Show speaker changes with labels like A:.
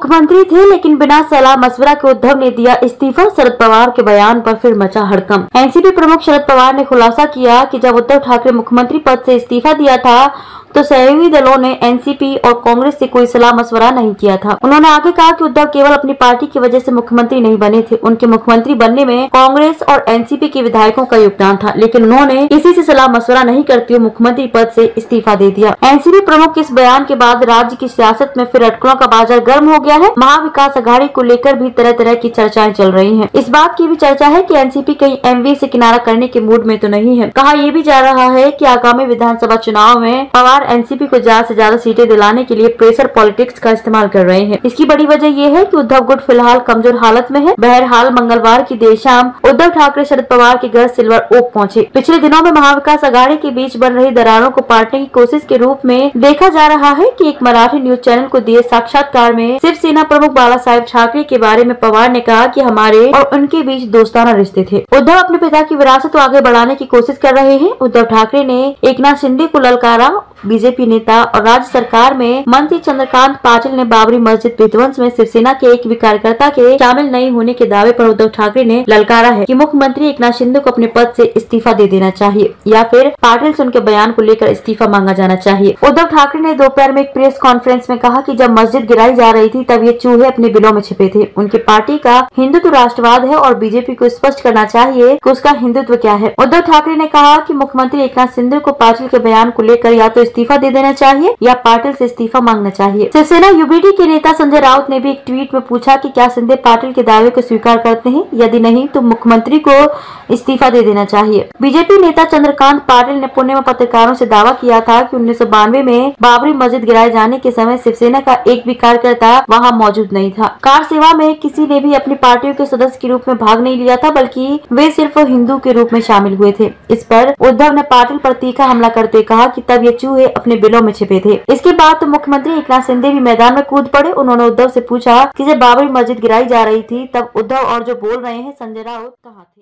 A: मुख्यमंत्री थे लेकिन बिना सलाह मशवरा के उद्धव ने दिया इस्तीफा। शरद पवार के बयान पर फिर मचा हड़कंप। एनसीपी प्रमुख शरद पवार ने खुलासा किया कि जब उद्धव ठाकरे मुख्यमंत्री पद से इस्तीफा दिया था तो सहयोगी दलों ने एनसीपी और कांग्रेस से कोई सलाह मशवरा नहीं किया था। उन्होंने आगे कहा कि उद्धव केवल अपनी पार्टी की वजह से मुख्यमंत्री नहीं बने थे, उनके मुख्यमंत्री बनने में कांग्रेस और एनसीपी के विधायकों का योगदान था, लेकिन उन्होंने किसी से सलाह मशवरा नहीं करते हुए मुख्यमंत्री पद से इस्तीफा दे दिया। एनसीपी प्रमुख के इस बयान के बाद राज्य की सियासत में फिर अटकलों का बाजार गर्म हो गया है। महाविकास अघाड़ी को लेकर भी तरह तरह की चर्चाएं चल रही है। इस बात की भी चर्चा है कि एनसीपी कहीं एमवी से किनारा करने के मूड में तो नहीं है। कहा यह भी जा रहा है कि आगामी विधानसभा चुनाव में पवार एनसीपी को ज्यादा से ज्यादा सीटें दिलाने के लिए प्रेशर पॉलिटिक्स का इस्तेमाल कर रहे हैं। इसकी बड़ी वजह यह है कि उद्धव गुट फिलहाल कमजोर हालत में है। बहरहाल मंगलवार की देर शाम उद्धव ठाकरे शरद पवार के घर सिल्वर ओक पहुंचे। पिछले दिनों में महाविकास अघाड़ी के बीच बन रही दरारों को पाटने की कोशिश के रूप में देखा जा रहा है कि एक मराठी न्यूज चैनल को दिए साक्षात्कार में शिवसेना प्रमुख बाला साहेब ठाकरे के बारे में पवार ने कहा कि हमारे और उनके बीच दोस्ताना रिश्ते थे। उद्धव अपने पिता की विरासत को आगे बढ़ाने की कोशिश कर रहे हैं। उद्धव ठाकरे ने एकनाथ शिंदे को ललकारा। बीजेपी नेता और राज्य सरकार में मंत्री चंद्रकांत पाटिल ने बाबरी मस्जिद विध्वंस में शिवसेना के एक भी कार्यकर्ता के शामिल नहीं होने के दावे पर उद्धव ठाकरे ने ललकारा है कि मुख्यमंत्री एकनाथ शिंदे को अपने पद से इस्तीफा दे देना चाहिए या फिर पाटिल से उनके बयान को लेकर इस्तीफा मांगा जाना चाहिए। उद्धव ठाकरे ने दोपहर में एक प्रेस कॉन्फ्रेंस में कहा कि जब मस्जिद गिराई जा रही थी तब ये चूहे अपने बिलों में छिपे थे। उनकी पार्टी का हिंदुत्व राष्ट्रवाद है और बीजेपी को स्पष्ट करना चाहिए कि उसका हिंदुत्व क्या है। उद्धव ठाकरे ने कहा कि मुख्यमंत्री एकनाथ शिंदे को पाटिल के बयान को लेकर या तो इस्तीफा दे देना चाहिए या पाटिल से इस्तीफा मांगना चाहिए। शिवसेना यूबीडी के नेता संजय राउत ने भी एक ट्वीट में पूछा कि क्या शिंदे पाटिल के दावे को स्वीकार करते हैं, यदि नहीं तो मुख्यमंत्री को इस्तीफा दे देना चाहिए। बीजेपी नेता चंद्रकांत पाटिल ने पुणे में पत्रकारों से दावा किया था कि 1992 में बाबरी मस्जिद गिराए जाने के समय शिवसेना का एक भी कार्यकर्ता वहां मौजूद नहीं था। कार सेवा में किसी ने भी अपनी पार्टियों के सदस्य के रूप में भाग नहीं लिया था, बल्कि वे सिर्फ हिंदू के रूप में शामिल हुए थे। इस पर उद्धव ने पाटिल पर तीखा हमला करते कहा कि तब ये चूहे अपने बिलों में छिपे थे। इसके बाद तो मुख्यमंत्री एकनाथ शिंदे भी मैदान में कूद पड़े। उन्होंने उद्धव से पूछा कि जब बाबरी मस्जिद गिराई जा रही थी तब उद्धव और जो बोल रहे हैं संजय राउत कहाँ थे।